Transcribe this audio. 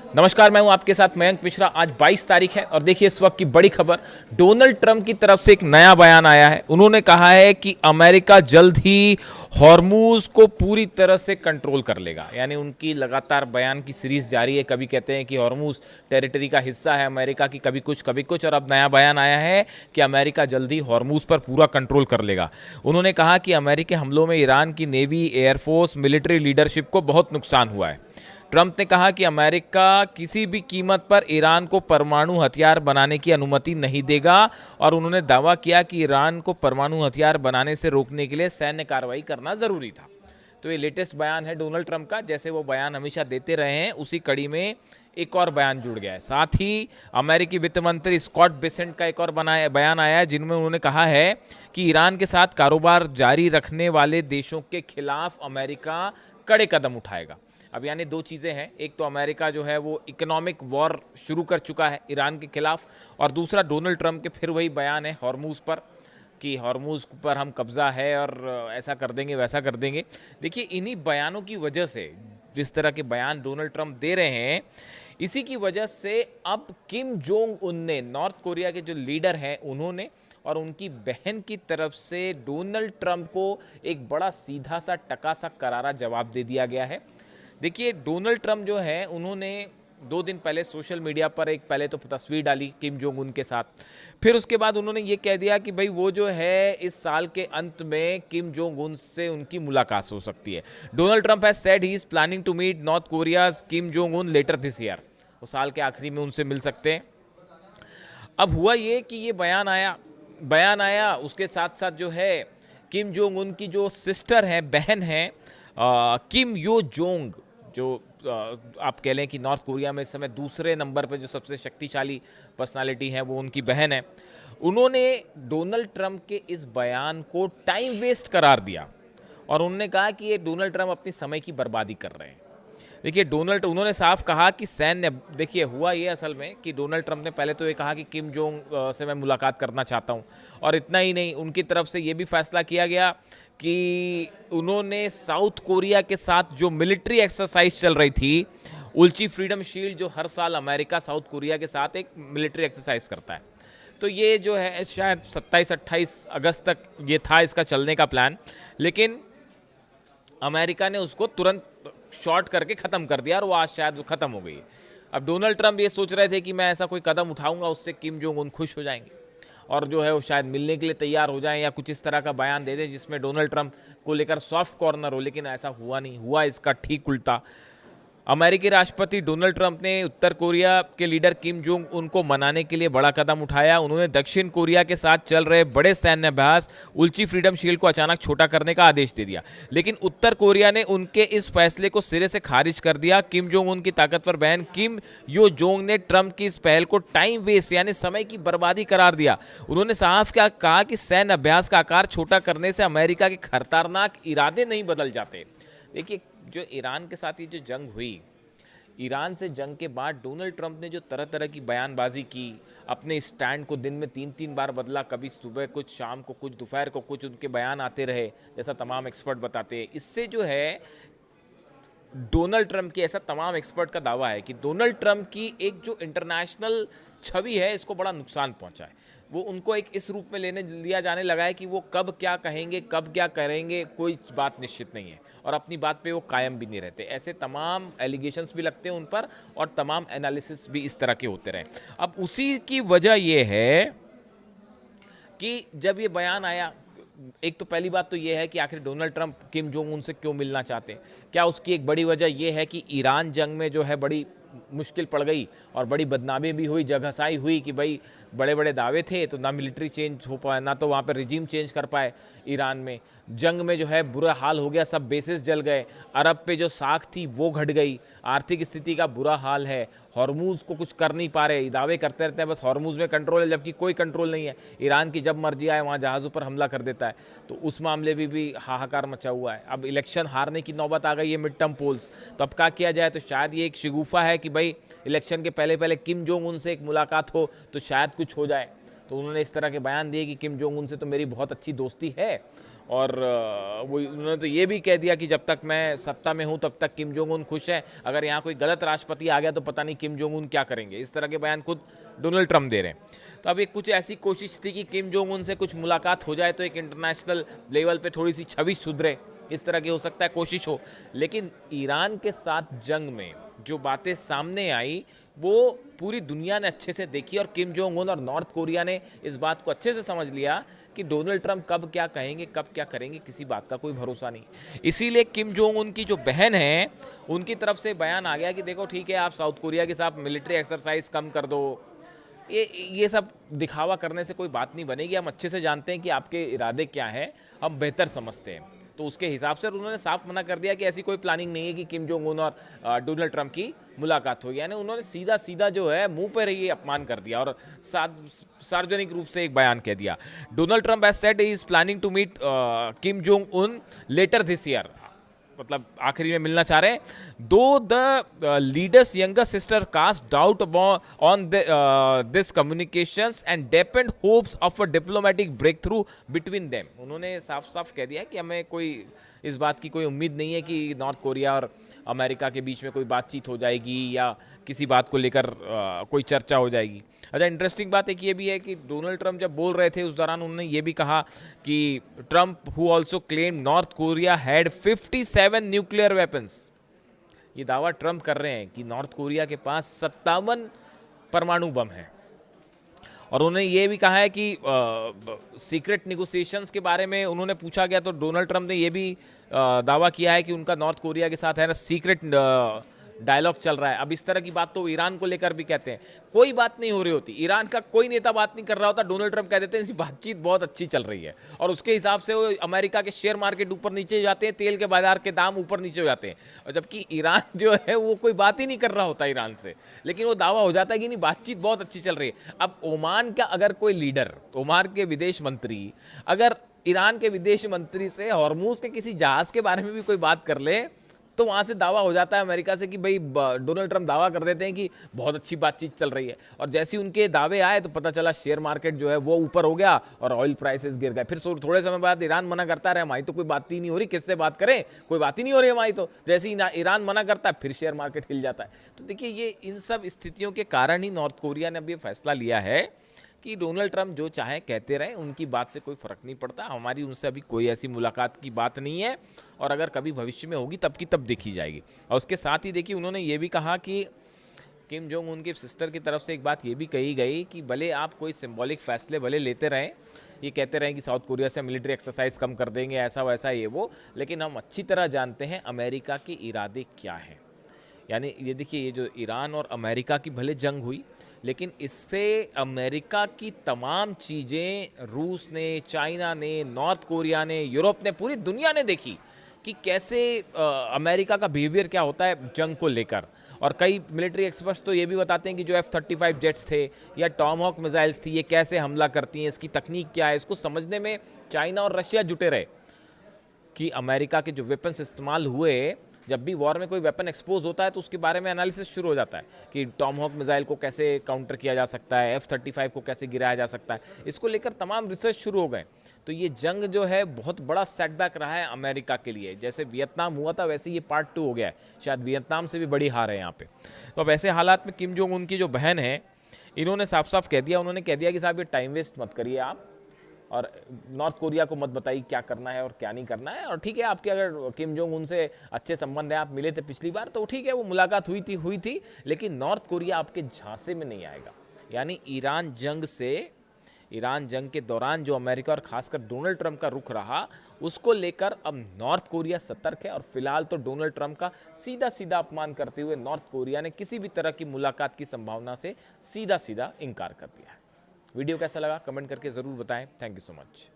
नमस्कार, मैं हूं आपके साथ मयंक मिश्रा। आज 22 तारीख है और देखिए इस वक्त की बड़ी खबर। डोनाल्ड ट्रंप की तरफ से एक नया बयान आया है। उन्होंने कहा है कि अमेरिका जल्द ही हॉर्मूज को पूरी तरह से कंट्रोल कर लेगा। यानी उनकी लगातार बयान की सीरीज जारी है। कभी कहते हैं कि हॉर्मूज टेरिटरी का हिस्सा है अमेरिका की, कभी कुछ, और अब नया बयान आया है कि अमेरिका जल्द ही हॉर्मूज पर पूरा कंट्रोल कर लेगा। उन्होंने कहा कि अमेरिकी हमलों में ईरान की नेवी, एयरफोर्स, मिलिट्री लीडरशिप को बहुत नुकसान हुआ है। ट्रंप ने कहा कि अमेरिका किसी भी कीमत पर ईरान को परमाणु हथियार बनाने की अनुमति नहीं देगा और उन्होंने दावा किया कि ईरान को परमाणु हथियार बनाने से रोकने के लिए सैन्य कार्रवाई करना जरूरी था। तो ये लेटेस्ट बयान है डोनाल्ड ट्रंप का। जैसे वो बयान हमेशा देते रहे हैं, उसी कड़ी में एक और बयान जुड़ गया है। साथ ही अमेरिकी वित्त मंत्री स्कॉट बेसेंट का एक और बयान आया है, जिनमें उन्होंने कहा है कि ईरान के साथ कारोबार जारी रखने वाले देशों के खिलाफ अमेरिका कड़े कदम उठाएगा। अब यानी दो चीज़ें हैं, एक तो अमेरिका जो है वो इकोनॉमिक वॉर शुरू कर चुका है ईरान के खिलाफ, और दूसरा डोनाल्ड ट्रंप के फिर वही बयान है हॉर्मूज पर कि हॉर्मूज पर हम कब्जा है और ऐसा कर देंगे वैसा कर देंगे। देखिए इन्हीं बयानों की वजह से, जिस तरह के बयान डोनाल्ड ट्रंप दे रहे हैं, इसी की वजह से अब किम जोंग उन ने, नॉर्थ कोरिया के जो लीडर हैं, उन्होंने और उनकी बहन की तरफ से डोनाल्ड ट्रंप को एक बड़ा सीधा सा टका सा करारा जवाब दे दिया गया है। देखिए डोनाल्ड ट्रंप जो है, उन्होंने 2 दिन पहले सोशल मीडिया पर एक पहले तो तस्वीर डाली किम जोंग उन के साथ। फिर उसके बाद उन्होंने ये कह दिया कि भाई वो जो है इस साल के अंत में किम जोंग उन से उनकी मुलाकात हो सकती है। Donald Trump has said he is planning to meet North Korea's Kim Jong Un later this year. वो साल के आखिरी में उनसे मिल सकते हैं। अब हुआ ये कि ये बयान आया उसके साथ साथ जो है किम जोंग उन की जो सिस्टर है, बहन है, किम यो जोंग, जो आप कह लें कि नॉर्थ कोरिया में इस समय दूसरे नंबर पे जो सबसे शक्तिशाली पर्सनालिटी है, वो उनकी बहन है। उन्होंने डोनाल्ड ट्रंप के इस बयान को टाइम वेस्ट करार दिया और उन्होंने कहा कि ये डोनाल्ड ट्रंप अपनी समय की बर्बादी कर रहे हैं। देखिए उन्होंने साफ कहा कि सैन्य, देखिए हुआ ये असल में कि डोनाल्ड ट्रंप ने पहले तो ये कहा कि किम जोंग से मैं मुलाकात करना चाहता हूँ, और इतना ही नहीं, उनकी तरफ से ये भी फैसला किया गया कि उन्होंने साउथ कोरिया के साथ जो मिलिट्री एक्सरसाइज चल रही थी, उल्ची फ्रीडम शील्ड, जो हर साल अमेरिका साउथ कोरिया के साथ एक मिलिट्री एक्सरसाइज करता है, तो ये जो है शायद 27-28 अगस्त तक ये था इसका चलने का प्लान, लेकिन अमेरिका ने उसको तुरंत शॉर्ट करके ख़त्म कर दिया और वो आज शायद ख़त्म हो गई। अब डोनाल्ड ट्रंप ये सोच रहे थे कि मैं ऐसा कोई कदम उठाऊंगा उससे किम जोंग उन खुश हो जाएंगे और जो है वो शायद मिलने के लिए तैयार हो जाएं या कुछ इस तरह का बयान दे दें जिसमें डोनाल्ड ट्रंप को लेकर सॉफ्ट कॉर्नर हो, लेकिन ऐसा हुआ नहीं, हुआ इसका ठीक उल्टा। अमेरिकी राष्ट्रपति डोनाल्ड ट्रंप ने उत्तर कोरिया के लीडर किम जोंग उनको मनाने के लिए बड़ा कदम उठाया। उन्होंने दक्षिण कोरिया के साथ चल रहे बड़े सैन्य अभ्यास उल्ची फ्रीडम शील्ड को अचानक छोटा करने का आदेश दे दिया, लेकिन उत्तर कोरिया ने उनके इस फैसले को सिरे से खारिज कर दिया। किम जोंग उन की ताकतवर बहन किम यो जोंग ने ट्रंप की इस पहल को टाइम वेस्ट यानी समय की बर्बादी करार दिया। उन्होंने साफ क्या कहा कि सैन्य अभ्यास का आकार छोटा करने से अमेरिका के खतरनाक इरादे नहीं बदल जाते। देखिए जो ईरान के साथ ये जो जंग हुई, ईरान से जंग के बाद डोनाल्ड ट्रंप ने जो तरह तरह की बयानबाजी की, अपने स्टैंड को दिन में 3-3 बार बदला, कभी सुबह कुछ, शाम को कुछ, दोपहर को कुछ, उनके बयान आते रहे जैसा तमाम एक्सपर्ट बताते हैं। इससे जो है डोनाल्ड ट्रंप की, ऐसा तमाम एक्सपर्ट का दावा है कि डोनाल्ड ट्रंप की एक जो इंटरनेशनल छवि है, इसको बड़ा नुकसान पहुंचा है। वो उनको एक इस रूप में लिया जाने लगा है कि वो कब क्या कहेंगे, कब क्या करेंगे, कोई बात निश्चित नहीं है और अपनी बात पे वो कायम भी नहीं रहते। ऐसे तमाम एलिगेशंस भी लगते हैं उन पर और तमाम एनालिसिस भी इस तरह के होते रहे। अब उसी की वजह ये है कि जब ये बयान आया, एक तो पहली बात तो ये है कि आखिर डोनाल्ड ट्रंप किम जोंग उन से क्यों मिलना चाहते हैं। क्या उसकी एक बड़ी वजह यह है कि ईरान जंग में जो है बड़ी मुश्किल पड़ गई और बड़ी बदनामी भी हुई, जगहसाई हुई कि भाई बड़े बड़े दावे थे तो ना मिलिट्री चेंज हो पाए, ना तो वहाँ पर रिजीम चेंज कर पाए। ईरान में जंग में जो है बुरा हाल हो गया, सब बेसिस जल गए, अरब पे जो साख थी वो घट गई, आर्थिक स्थिति का बुरा हाल है, हॉर्मूज को कुछ कर नहीं पा रहे, दावे करते रहते हैं बस हॉर्मूज में कंट्रोल है, जबकि कोई कंट्रोल नहीं है। ईरान की जब मर्जी आए वहाँ जहाज़ों पर हमला कर देता है, तो उस मामले में भी हाहाकार मचा हुआ है। अब इलेक्शन हारने की नौबत आ गई है, मिड टर्म पोल्स, तो अब क्या किया जाए। तो शायद ये एक शिगुफा है कि भाई इलेक्शन के पहले पहले किम जोंग उन से एक मुलाकात हो तो शायद कुछ हो जाए। तो उन्होंने इस तरह के बयान दिए कि किम जोंग उन से तो मेरी बहुत अच्छी दोस्ती है और वो उन्होंने तो ये भी कह दिया कि जब तक मैं सत्ता में हूं तब तक किम जोंग उन खुश है, अगर यहाँ कोई गलत राष्ट्रपति आ गया तो पता नहीं किम जोंग उन क्या करेंगे। इस तरह के बयान खुद डोनाल्ड ट्रंप दे रहे हैं। तो अब एक कुछ ऐसी कोशिश थी कि किम जोंग उन से कुछ मुलाकात हो जाए तो एक इंटरनेशनल लेवल पे थोड़ी सी छवि सुधरे, इस तरह की हो सकता है कोशिश हो। लेकिन ईरान के साथ जंग में जो बातें सामने आई वो पूरी दुनिया ने अच्छे से देखी, और किम जोंग उन और नॉर्थ कोरिया ने इस बात को अच्छे से समझ लिया कि डोनाल्ड ट्रंप कब क्या कहेंगे, कब क्या करेंगे, किसी बात का कोई भरोसा नहीं। इसीलिए किम जोंग उन की जो बहन है उनकी तरफ से बयान आ गया कि देखो ठीक है, आप साउथ कोरिया के साथ मिलिट्री एक्सरसाइज कम कर दो, ये सब दिखावा करने से कोई बात नहीं बनेगी, हम अच्छे से जानते हैं कि आपके इरादे क्या हैं, हम बेहतर समझते हैं। तो उसके हिसाब से उन्होंने साफ मना कर दिया कि ऐसी कोई प्लानिंग नहीं है कि किम जोंग उन और डोनाल्ड ट्रंप की मुलाकात होगी। यानी उन्होंने सीधा सीधा जो है मुंह पर ही अपमान कर दिया और सार्वजनिक रूप से एक बयान कह दिया। Donald Trump has said he is planning to meet Kim Jong Un later this year, मतलब आखिरी में मिलना चाह रहे हैं। Though the leader's younger sister cast doubt on this communications and dampened hopes of a diplomatic breakthrough between them. उन्होंने साफ साफ कह दिया कि हमें कोई इस बात की कोई उम्मीद नहीं है कि नॉर्थ कोरिया और अमेरिका के बीच में कोई बातचीत हो जाएगी या किसी बात को लेकर कोई चर्चा हो जाएगी। अच्छा, इंटरेस्टिंग बात एक ये भी है कि डोनाल्ड ट्रंप जब बोल रहे थे उस दौरान उन्होंने ये भी कहा कि Trump who also claim north Korea had 57 nuclear weapons. ये दावा ट्रंप कर रहे हैं कि नॉर्थ कोरिया के पास 57 परमाणु बम हैं। और उन्होंने ये भी कहा है कि सीक्रेट निगोसिएशंस के बारे में उन्होंने पूछा गया तो डोनाल्ड ट्रंप ने ये भी दावा किया है कि उनका नॉर्थ कोरिया के साथ है ना सीक्रेट डायलॉग चल रहा है। अब इस तरह की बात तो ईरान को लेकर भी कहते हैं, कोई बात नहीं हो रही होती, ईरान का कोई नेता बात नहीं कर रहा होता, डोनाल्ड ट्रंप कह देते हैं इसी बातचीत बहुत अच्छी चल रही है, और उसके हिसाब से वो अमेरिका के शेयर मार्केट ऊपर नीचे हो जाते हैं, तेल के बाजार के दाम ऊपर नीचे हो जाते हैं, और जबकि ईरान जो है वो कोई बात ही नहीं कर रहा होता ईरान से, लेकिन वो दावा हो जाता है कि नहीं बातचीत बहुत अच्छी चल रही है। अब ओमान का अगर कोई लीडर, ओमान के विदेश मंत्री अगर ईरान के विदेश मंत्री से हॉर्मूज के किसी जहाज के बारे में भी कोई बात कर ले तो वहां से दावा हो जाता है अमेरिका से कि भाई डोनाल्ड ट्रंप दावा कर देते हैं कि बहुत अच्छी बातचीत चल रही है, और जैसे ही उनके दावे आए तो पता चला शेयर मार्केट जो है वो ऊपर हो गया और ऑयल प्राइसेस गिर गए। फिर थोड़े समय बाद ईरान मना करता रहे हमारी तो कोई बात ही नहीं हो रही, किससे बात करें, कोई बात ही नहीं हो रही हमारी, तो जैसे ही ईरान मना करता है फिर शेयर मार्केट हिल जाता है। तो देखिए ये इन सब स्थितियों के कारण ही नॉर्थ कोरिया ने अब ये फैसला लिया है कि डोनाल्ड ट्रंप जो चाहे कहते रहें, उनकी बात से कोई फर्क नहीं पड़ता, हमारी उनसे अभी कोई ऐसी मुलाकात की बात नहीं है, और अगर कभी भविष्य में होगी तब की तब देखी जाएगी। और उसके साथ ही देखिए उन्होंने ये भी कहा कि किम जोंग उनकी सिस्टर की तरफ से एक बात ये भी कही गई कि भले आप कोई सिंबॉलिक फैसले भले लेते रहें, ये कहते रहें कि साउथ कोरिया से मिलिट्री एक्सरसाइज कम कर देंगे, ऐसा वैसा ये वो, लेकिन हम अच्छी तरह जानते हैं अमेरिका के इरादे क्या हैं। यानी ये देखिए, ये जो ईरान और अमेरिका की भले जंग हुई, लेकिन इससे अमेरिका की तमाम चीज़ें रूस ने, चाइना ने, नॉर्थ कोरिया ने, यूरोप ने, पूरी दुनिया ने देखी कि कैसे अमेरिका का बिहेवियर क्या होता है जंग को लेकर। और कई मिलिट्री एक्सपर्ट्स तो ये भी बताते हैं कि जो F-35 जेट्स थे या टॉमहॉक मिसाइल्स थी, ये कैसे हमला करती हैं, इसकी तकनीक क्या है, इसको समझने में चाइना और रशिया जुटे रहे कि अमेरिका के जो वेपन्स इस्तेमाल हुए, जब भी वॉर में कोई वेपन एक्सपोज होता है तो उसके बारे में एनालिसिस शुरू हो जाता है कि टॉमहॉक मिसाइल को कैसे काउंटर किया जा सकता है, F-35 को कैसे गिराया जा सकता है, इसको लेकर तमाम रिसर्च शुरू हो गए। तो ये जंग जो है बहुत बड़ा सेटबैक रहा है अमेरिका के लिए। जैसे वियतनाम हुआ था वैसे ये पार्ट 2 हो गया है, शायद वियतनाम से भी बड़ी हार है यहाँ पे। तो अब ऐसे हालात में किम जोंग उनकी जो बहन है, इन्होंने साफ साफ कह दिया, उन्होंने कह दिया कि साहब ये टाइम वेस्ट मत करिए आप, और नॉर्थ कोरिया को मत बताइए क्या करना है और क्या नहीं करना है। और ठीक है, आपके अगर किम जोंग उनसे अच्छे संबंध है, आप मिले थे पिछली बार तो ठीक है, वो मुलाकात हुई थी, लेकिन नॉर्थ कोरिया आपके झांसे में नहीं आएगा। यानी ईरान जंग के दौरान जो अमेरिका और खासकर डोनाल्ड ट्रंप का रुख रहा, उसको लेकर अब नॉर्थ कोरिया सतर्क है, और फिलहाल तो डोनाल्ड ट्रंप का सीधा सीधा अपमान करते हुए नॉर्थ कोरिया ने किसी भी तरह की मुलाकात की संभावना से सीधा सीधा इनकार कर दिया है। वीडियो कैसा लगा कमेंट करके ज़रूर बताएं। Thank you so much.